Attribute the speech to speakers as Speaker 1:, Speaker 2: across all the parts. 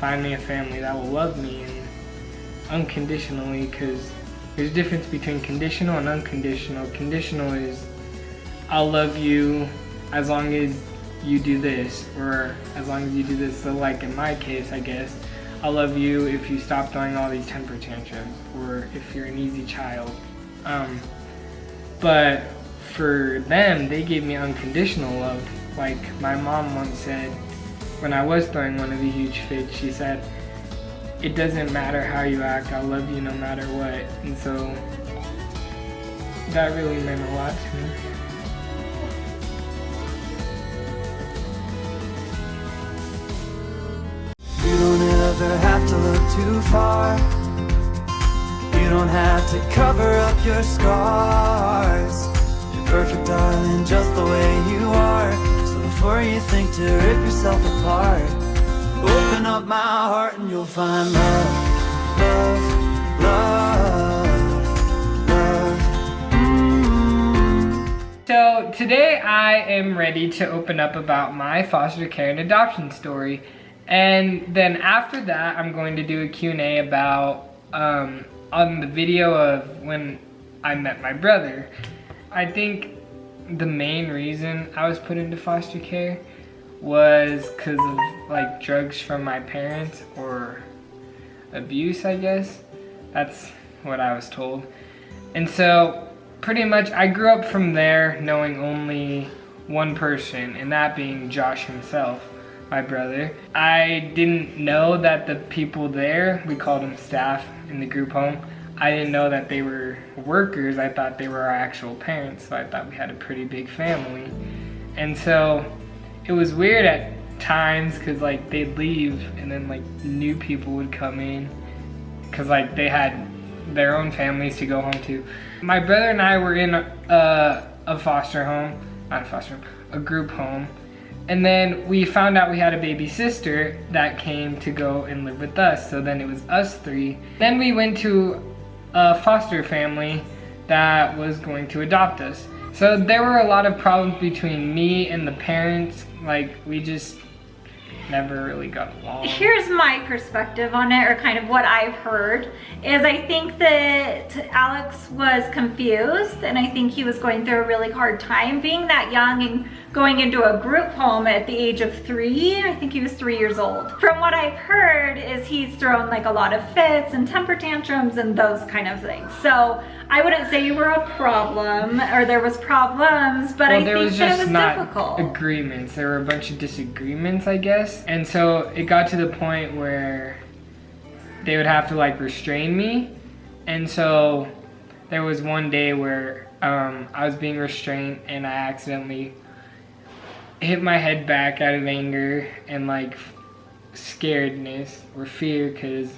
Speaker 1: find me a family that will love me and unconditionally, because there's a difference between conditional and unconditional. Conditional is, I'll love you as long as you do this, or as long as you do this. So like in my case, I guess, I'll love you if you stop throwing all these temper tantrums, or if you're an easy child. But for them, they gave me unconditional love. Like my mom once said, when I was throwing one of the huge fits, she said, it doesn't matter how you act, I'll love you no matter what. And so that really meant a lot to me.
Speaker 2: You don't ever have to look too far. You don't have to cover up your scars. You're perfect, darling, just the way you are. So before you think to rip yourself apart, open up my heart and you'll find love, love, love, love.
Speaker 1: So today I am ready to open up about my foster care and adoption story. And then after that, I'm going to do a Q&A about on the video of when I met my brother. I think the main reason I was put into foster care was because of like drugs from my parents, or abuse, I guess. That's what I was told. And so pretty much I grew up from there knowing only one person, and that being Josh himself, my brother. I didn't know that the people there, we called them staff in the group home, I didn't know that they were workers. I thought they were our actual parents, so I thought we had a pretty big family. And so it was weird at times, because like they'd leave and then like new people would come in, because like they had their own families to go home to. My brother and I were in a foster home, not a foster home, a group home. And then we found out we had a baby sister that came to go and live with us. So then it was us three. Then we went to a foster family that was going to adopt us. So there were a lot of problems between me and the parents. Like, we just never really got along.
Speaker 3: Here's my perspective on it, or kind of what I've heard, is I think that Alex was confused, and I think he was going through a really hard time being that young and going into a group home at the age of 3. I think he was 3 years old. From what I've heard is he's thrown like a lot of fits and temper tantrums and those kind of things. So I wouldn't say you were a problem, or there was problems, but I think that it was difficult.
Speaker 1: Agreements. There were a bunch of disagreements, I guess. And so it got to the point where they would have to like restrain me. And so there was one day where I was being restrained and I accidentally hit my head back out of anger and like scaredness or fear, because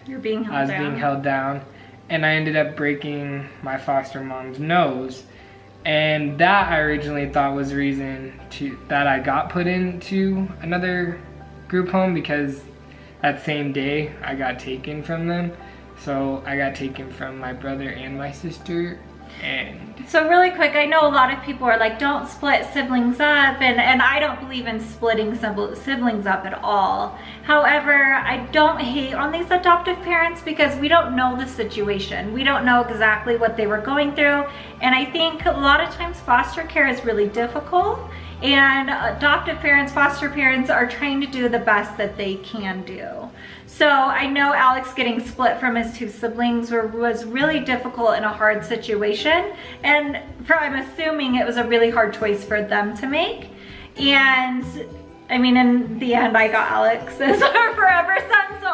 Speaker 1: I was being held down. And I ended up breaking my foster mom's nose. And that I originally thought was the reason that I got put into another group home, because that same day I got taken from them. So I got taken from my brother and my sister. And
Speaker 3: so really quick, I know a lot of people are like, don't split siblings up, and I don't believe in splitting siblings up at all. However, I don't hate on these adoptive parents, because we don't know the situation. We don't know exactly what they were going through, and I think a lot of times foster care is really difficult, and adoptive parents, foster parents are trying to do the best that they can do. So I know Alex getting split from his 2 siblings was really difficult in a hard situation. And I'm assuming it was a really hard choice for them to make. And I mean, in the end, I got Alex as our forever son. So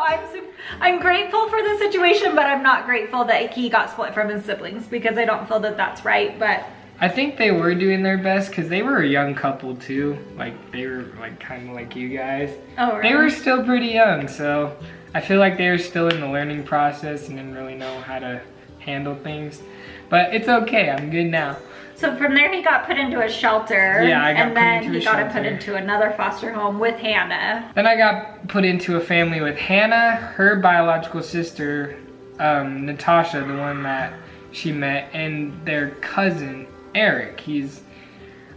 Speaker 3: I'm grateful for the situation, but I'm not grateful that he got split from his siblings, because I don't feel that that's right. But
Speaker 1: I think they were doing their best, because they were a young couple too. Like, they were like kind of like you guys.
Speaker 3: Oh, really?
Speaker 1: They were still pretty young, so I feel like they were still in the learning process and didn't really know how to handle things. But it's okay, I'm good now.
Speaker 3: So from there he got put into a shelter.
Speaker 1: Yeah, I got
Speaker 3: and
Speaker 1: put
Speaker 3: then
Speaker 1: into a
Speaker 3: he got
Speaker 1: shelter.
Speaker 3: put into another foster home with Hannah.
Speaker 1: Then I got put into a family with Hannah, her biological sister, Natasha, the one that she met, and their cousin, Eric. He's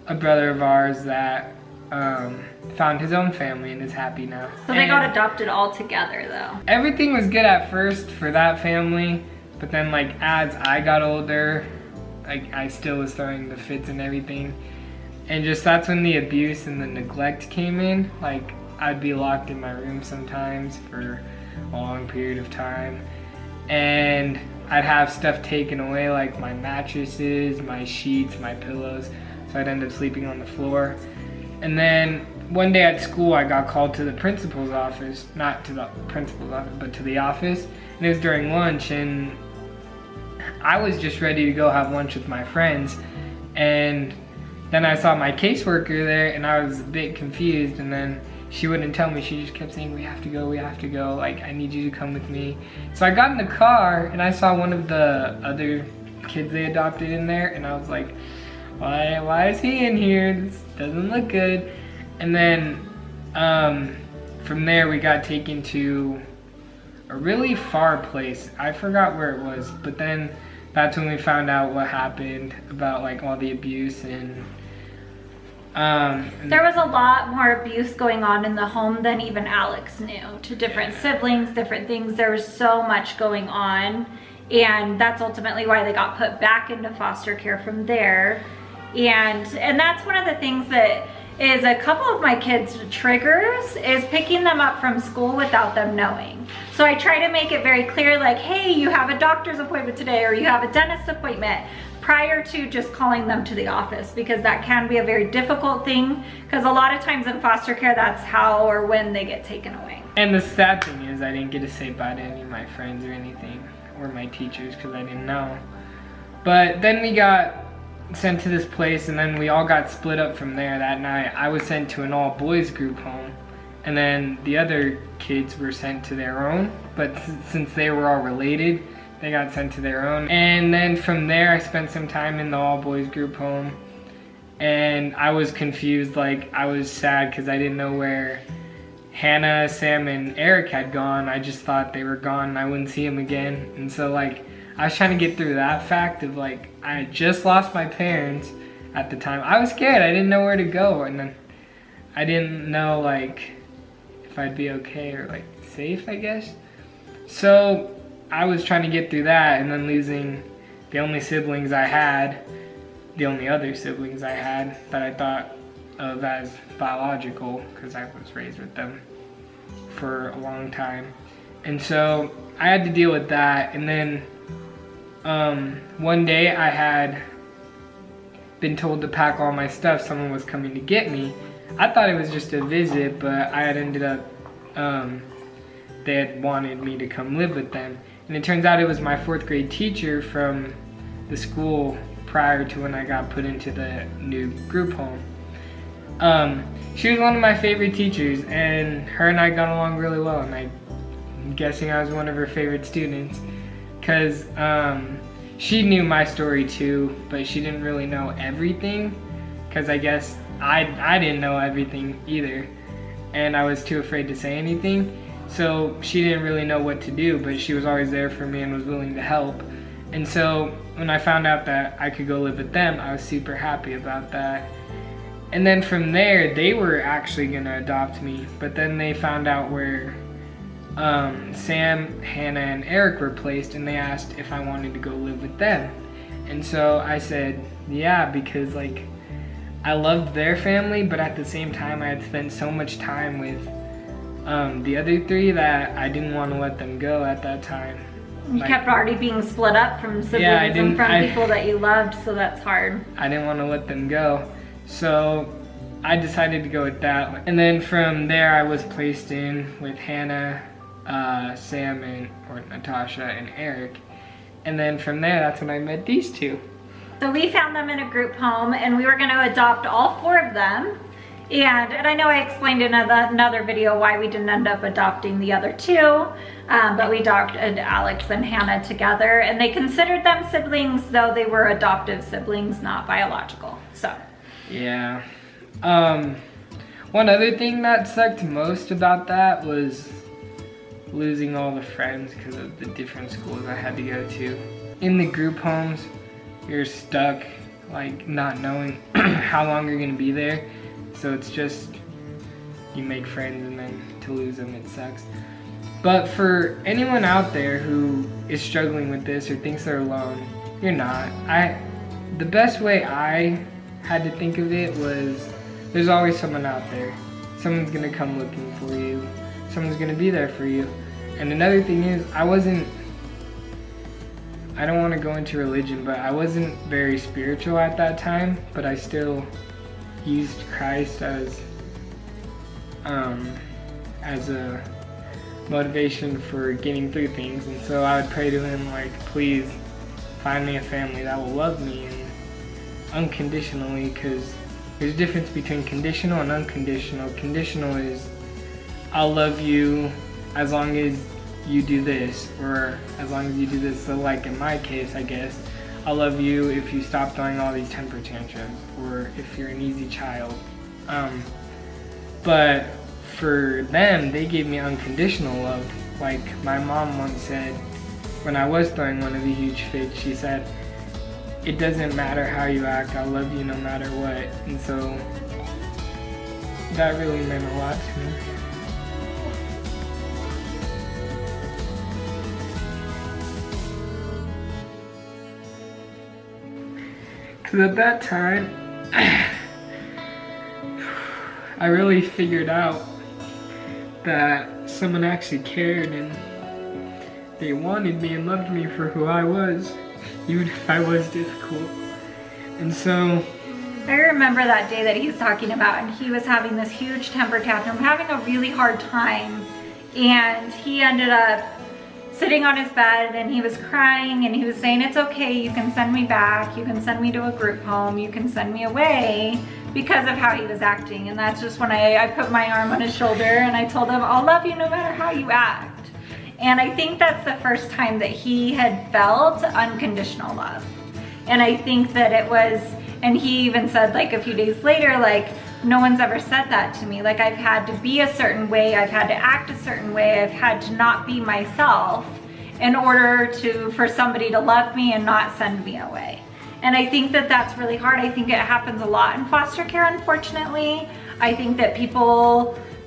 Speaker 1: a brother of ours that found his own family and is happy now.
Speaker 3: So they got adopted all together though.
Speaker 1: Everything was good at first for that family, but then like as I got older, like I still was throwing the fits and everything. And just that's when the abuse and the neglect came in. Like I'd be locked in my room sometimes for a long period of time. And I'd have stuff taken away, like my mattresses, my sheets, my pillows. So I'd end up sleeping on the floor. And then one day at school, I got called to the principal's office, not to the principal's office, but to the office. And it was during lunch, and I was just ready to go have lunch with my friends. And then I saw my caseworker there, and I was a bit confused. And then she wouldn't tell me. She just kept saying, we have to go, like, I need you to come with me. So I got in the car, and I saw one of the other kids they adopted in there, and I was like, why is he in here? This doesn't look good. And then from there, we got taken to a really far place. I forgot where it was, but then that's when we found out what happened about like all the abuse and
Speaker 3: there was a lot more abuse going on in the home than even Alex knew, to different siblings, different things. There was so much going on, and that's ultimately why they got put back into foster care from there. And that's one of the things that is a couple of my kids' triggers, is picking them up from school without them knowing. So I try to make it very clear, like, hey, you have a doctor's appointment today, or you have a dentist appointment, prior to just calling them to the office, because that can be a very difficult thing, because a lot of times in foster care, that's how or when they get taken away.
Speaker 1: And the sad thing is I didn't get to say bye to any of my friends or anything, or my teachers, because I didn't know. But then we got sent to this place, and then we all got split up from there that night. I was sent to an all-boys group home, and then the other kids were sent to their own, but since they were all related, they got sent to their own. And then from there, I spent some time in the all-boys group home, and I was confused. Like, I was sad because I didn't know where Hannah, Sam, and Eric had gone. I just thought they were gone and I wouldn't see them again. And so, like, I was trying to get through that fact of, like, I had just lost my parents at the time. I was scared. I didn't know where to go, and then I didn't know, like, if I'd be okay or, like, safe, I guess. So I was trying to get through that, and then losing the only siblings I had, the only other siblings I had that I thought of as biological, because I was raised with them for a long time. And so I had to deal with that. And then one day I had been told to pack all my stuff. Someone was coming to get me. I thought it was just a visit, but I had ended up, they had wanted me to come live with them. And it turns out it was my 4th grade teacher from the school prior to when I got put into the new group home. She was one of my favorite teachers, and her and I got along really well, and I'm guessing I was one of her favorite students, because she knew my story too, but she didn't really know everything, because I guess I didn't know everything either, and I was too afraid to say anything. So she didn't really know what to do, but she was always there for me and was willing to help. And so when I found out that I could go live with them, I was super happy about that. And then from there, they were actually gonna adopt me, but then they found out where Sam, Hannah, and Eric were placed, and they asked if I wanted to go live with them. And so I said, yeah, because like I loved their family, but at the same time I had spent so much time with the other 3 that I didn't want to let them go at that time.
Speaker 3: You kept already being split up from siblings and from people that you loved, so that's hard. I
Speaker 1: didn't want to let them go. So I decided to go with that. And then from there I was placed in with Hannah, Sam, or Natasha, and Eric. And then from there, that's when I met these 2.
Speaker 3: So we found them in a group home, and we were going to adopt all 4 of them. And I know I explained in another video why we didn't end up adopting the other 2, but we adopted Alex and Hannah together, and they considered them siblings, though they were adoptive siblings, not biological. So
Speaker 1: yeah. One other thing that sucked most about that was losing all the friends because of the different schools I had to go to. In the group homes, you're stuck, like, not knowing how long you're gonna be there. So it's just, you make friends and then to lose them, it sucks. But for anyone out there who is struggling with this or thinks they're alone, you're not. The best way I had to think of it was, there's always someone out there. Someone's gonna come looking for you. Someone's gonna be there for you. And another thing is, I don't want to go into religion, but I wasn't very spiritual at that time, but I still used Christ as a motivation for getting through things. And so I would pray to him like, please find me a family that will love me and unconditionally, because there's a difference between conditional and unconditional. Conditional is, I'll love you as long as you do this, or as long as you do this. So like in my case, I guess, I'll love you if you stop throwing all these temper tantrums, or if you're an easy child. But for them, they gave me unconditional love. Like my mom once said, when I was throwing one of the huge fits, she said, it doesn't matter how you act, I'll love you no matter what. And so that really meant a lot to me. Because at that time, I really figured out that someone actually cared and they wanted me and loved me for who I was, even if I was difficult. And so
Speaker 3: I remember that day that he's talking about, and he was having this huge temper tantrum, having a really hard time, and he ended up sitting on his bed and he was crying and he was saying, it's okay, you can send me back, you can send me to a group home, you can send me away, because of how he was acting. And that's just when I put my arm on his shoulder and I told him, I'll love you no matter how you act. And I think that's the first time that he had felt unconditional love. And I think that it was, and he even said like a few days later, like, no one's ever said that to me. Like, I've had to be a certain way, I've had to act a certain way, I've had to not be myself in order for somebody to love me and not send me away. And I think that that's really hard. I think it happens a lot in foster care, unfortunately. I think that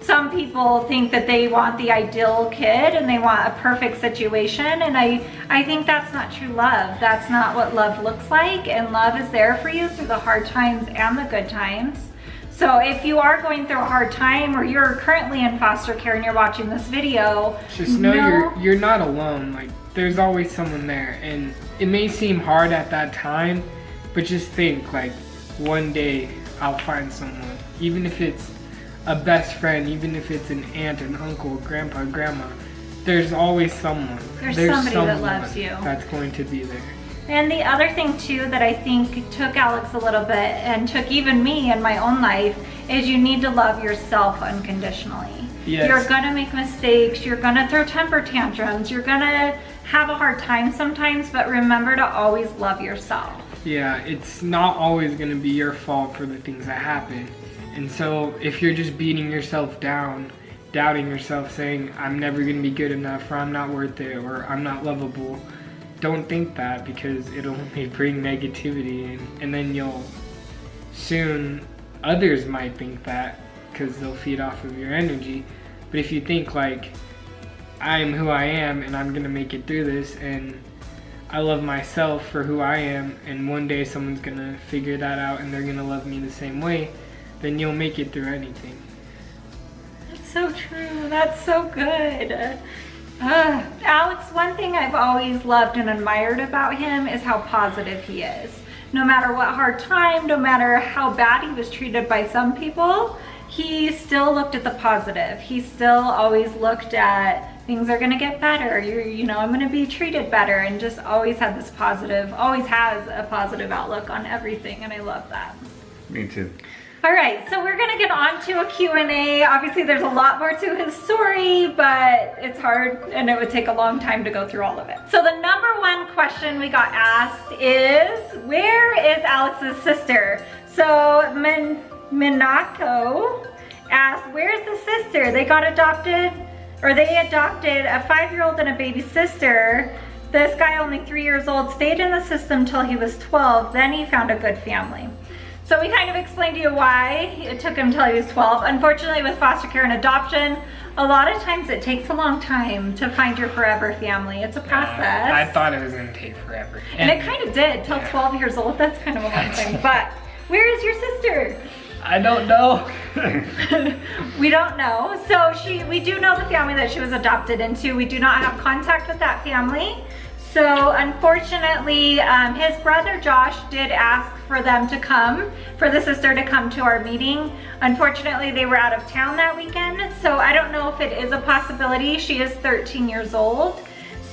Speaker 3: some people think that they want the ideal kid and they want a perfect situation, and I think that's not true love. That's not what love looks like, and love is there for you through the hard times and the good times. So if you are going through a hard time, or you're currently in foster care and you're watching this video,
Speaker 1: just know you're not alone. Like, there's always someone there, and it may seem hard at that time, but just think like, one day I'll find someone, even if it's a best friend, even if it's an aunt, an uncle, grandpa, grandma. There's always someone.
Speaker 3: There's somebody that loves you.
Speaker 1: That's going to be there.
Speaker 3: And the other thing too that I think took Alex a little bit, and took even me in my own life, is you need to love yourself unconditionally.
Speaker 1: Yes.
Speaker 3: You're gonna make mistakes, you're gonna throw temper tantrums, you're gonna have a hard time sometimes, but remember to always love yourself.
Speaker 1: Yeah, it's not always gonna be your fault for the things that happen. And so if you're just beating yourself down, doubting yourself, saying, I'm never gonna be good enough, or I'm not worth it, or I'm not lovable, don't think that, because it'll only bring negativity, and then others might think that, because they'll feed off of your energy. But if you think like, I am who I am and I'm gonna make it through this, and I love myself for who I am, and one day someone's gonna figure that out and they're gonna love me the same way, then you'll make it through anything.
Speaker 3: That's so true, that's so good. Alex, one thing I've always loved and admired about him is how positive he is. No matter what hard time, no matter how bad he was treated by some people, he still looked at the positive. He still always looked at, things are gonna get better, I'm gonna be treated better, and just always had this positive, always has a positive outlook on everything, and I love that.
Speaker 4: Me too.
Speaker 3: All right, so we're gonna get on to a Q&A. Obviously there's a lot more to his story, but it's hard and it would take a long time to go through all of it. So the number one question we got asked is, where is Alex's sister? So Minako asked, where's the sister? They adopted a 5-year-old and a baby sister. This guy, only 3 years old, stayed in the system till he was 12, then he found a good family. So we kind of explained to you why it took him till he was 12. Unfortunately, with foster care and adoption, a lot of times it takes a long time to find your forever family. It's a process.
Speaker 1: I thought it was gonna take forever.
Speaker 3: And it kind of did, till 12 years old. That's kind of a long time. But where is your sister?
Speaker 1: I don't know.
Speaker 3: We don't know. So we do know the family that she was adopted into. We do not have contact with that family. So unfortunately, his brother Josh did ask for them to come, for the sister to come to our meeting. Unfortunately, they were out of town that weekend. So I don't know if it is a possibility. She is 13 years old.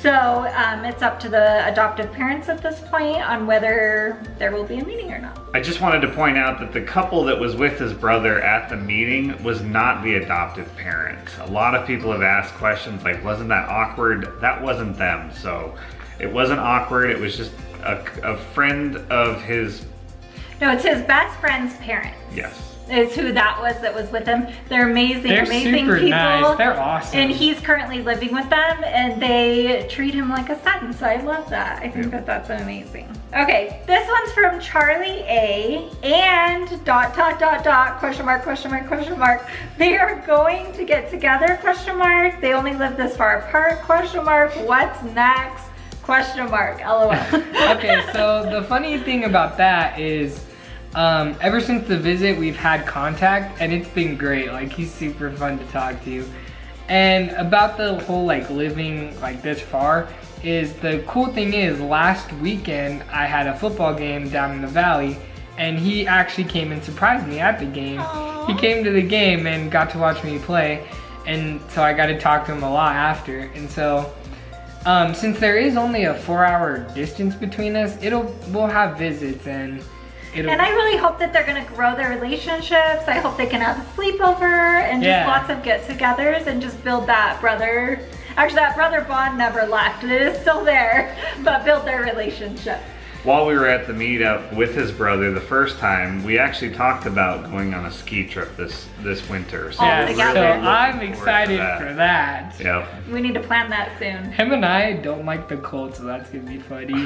Speaker 3: So it's up to the adoptive parents at this point on whether there will be a meeting or not.
Speaker 4: I just wanted to point out that the couple that was with his brother at the meeting was not the adoptive parents. A lot of people have asked questions like, wasn't that awkward? That wasn't them. So it wasn't awkward. It was just a friend of his.
Speaker 3: No, it's his best friend's parents.
Speaker 4: Yes.
Speaker 3: Is who that was with him. They're amazing,
Speaker 1: They're
Speaker 3: amazing
Speaker 1: super
Speaker 3: people.
Speaker 1: nice. They're awesome.
Speaker 3: And he's currently living with them and they treat him like a son. So I love that. I think that's amazing. Okay, this one's from Charlie A. and ... question mark. They are going to get together, ? They only live this far apart, ? What's next? ? LOL.
Speaker 1: Okay, so the funny thing about that is, ever since the visit, we've had contact and it's been great. Like, he's super fun to talk to. And about the whole like living like this far is, the cool thing is, last weekend I had a football game down in the valley and he actually came and surprised me at the game.
Speaker 3: Aww.
Speaker 1: He came to the game and got to watch me play, and so I got to talk to him a lot after. And so since there is only a 4-hour distance between us, we'll have visits and
Speaker 3: I really hope that they're gonna grow their relationships. I hope they can have a sleepover and just lots of get-togethers and just build that brother. Actually, that brother bond never left. It is still there, but build their relationship.
Speaker 4: While we were at the meetup with his brother the first time, we actually talked about going on a ski trip this winter. So,
Speaker 1: yeah,
Speaker 3: together.
Speaker 1: so
Speaker 4: really
Speaker 1: I'm
Speaker 4: looking
Speaker 1: excited
Speaker 4: forward
Speaker 1: for that.
Speaker 4: Yep.
Speaker 3: We need to plan that soon.
Speaker 1: Him and I don't like the cold, so that's gonna be funny.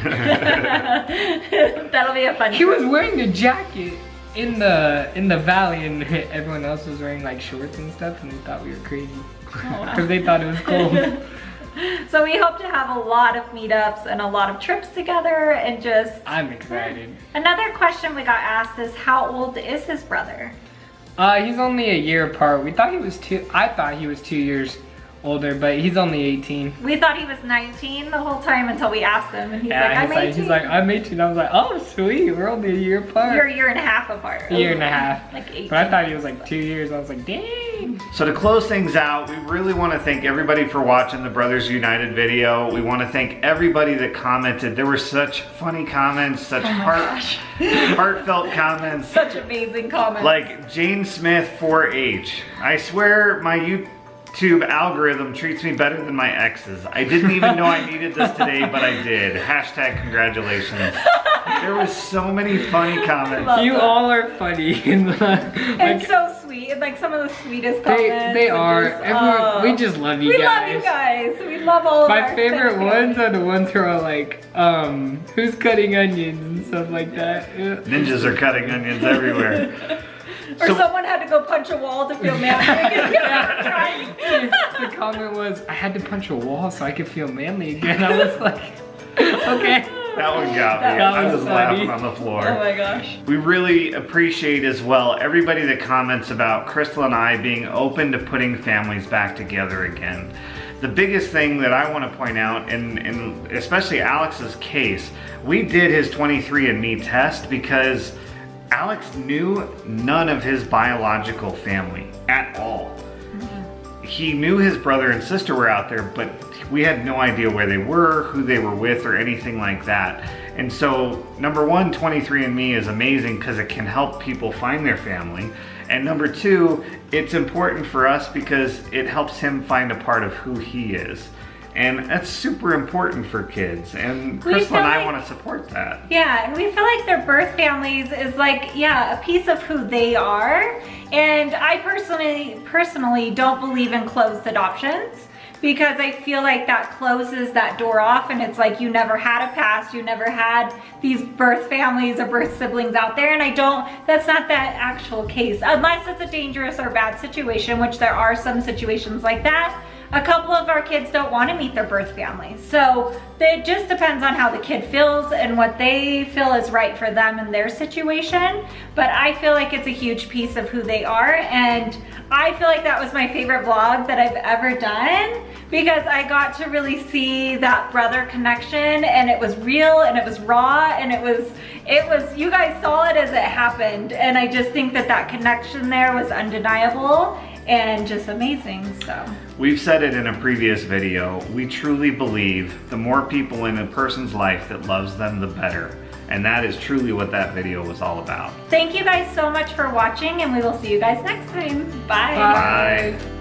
Speaker 3: That'll be a fun
Speaker 1: He was wearing a jacket in the valley, and everyone else was wearing like shorts and stuff, and they thought we were crazy because they thought it was cold.
Speaker 3: So we hope to have a lot of meetups and a lot of trips together and just...
Speaker 1: I'm excited.
Speaker 3: Another question we got asked is, how old is his brother?
Speaker 1: He's only a year apart. I thought he was 2 years older, but he's only 18.
Speaker 3: We thought he was 19 the whole time until we asked him, and he's like, I'm 18.
Speaker 1: He's like, I'm 18. I was like, oh, sweet. We're only a year apart.
Speaker 3: You're a year and a half apart.
Speaker 1: A year and a half.
Speaker 3: Like 18.
Speaker 1: But I thought he was like 2 years. I was like, dang.
Speaker 4: So to close things out, we really want to thank everybody for watching the Brothers United video. We want to thank everybody that commented. There were such funny comments, such heartfelt comments.
Speaker 3: Such amazing comments.
Speaker 4: Like Jane Smith 4H. I swear my YouTube algorithm treats me better than my exes. I didn't even know I needed this today, but I did. # congratulations. There was so many funny comments.
Speaker 1: You all are funny.
Speaker 3: And so sweet. Like some of the sweetest comments.
Speaker 1: They are. Everyone, we just love you guys.
Speaker 3: We love you guys. We love all of our
Speaker 1: My favorite
Speaker 3: family.
Speaker 1: ones are the ones who are like, who's cutting onions and stuff like that.
Speaker 4: Ninjas are cutting onions everywhere.
Speaker 3: Or someone had to go punch a wall to feel manly.
Speaker 1: The comment was, I had to punch a wall so I could feel manly again. I was like, okay.
Speaker 4: That one got me.
Speaker 1: That
Speaker 4: I
Speaker 1: was
Speaker 4: was
Speaker 1: funny.
Speaker 4: laughing on the floor.
Speaker 3: Oh my gosh.
Speaker 4: We really appreciate as well everybody that comments about Crystal and I being open to putting families back together again. The biggest thing that I want to point out, in especially Alex's case, we did his 23andMe test because Alex knew none of his biological family at all. He knew his brother and sister were out there, but we had no idea where they were, who they were with, or anything like that. And so, number one, 23andMe is amazing because it can help people find their family. And number two, it's important for us because it helps him find a part of who he is. And that's super important for kids. And Crystal and I want to support that.
Speaker 3: Yeah, and we feel like their birth families is like, a piece of who they are. And I personally don't believe in closed adoptions because I feel like that closes that door off, and it's like you never had a past, you never had these birth families or birth siblings out there, and that's not that actual case, unless it's a dangerous or bad situation, which there are some situations like that. A couple of our kids don't want to meet their birth families. So it just depends on how the kid feels and what they feel is right for them in their situation. But I feel like it's a huge piece of who they are. And I feel like that was my favorite vlog that I've ever done, because I got to really see that brother connection, and it was real and it was raw, and it was, you guys saw it as it happened. And I just think that that connection there was undeniable and just amazing. So
Speaker 4: we've said it in a previous video, we truly believe the more people in a person's life that loves them, the better. And that is truly what that video was all about.
Speaker 3: Thank you guys so much for watching, and we will see you guys next time. Bye.
Speaker 4: Bye.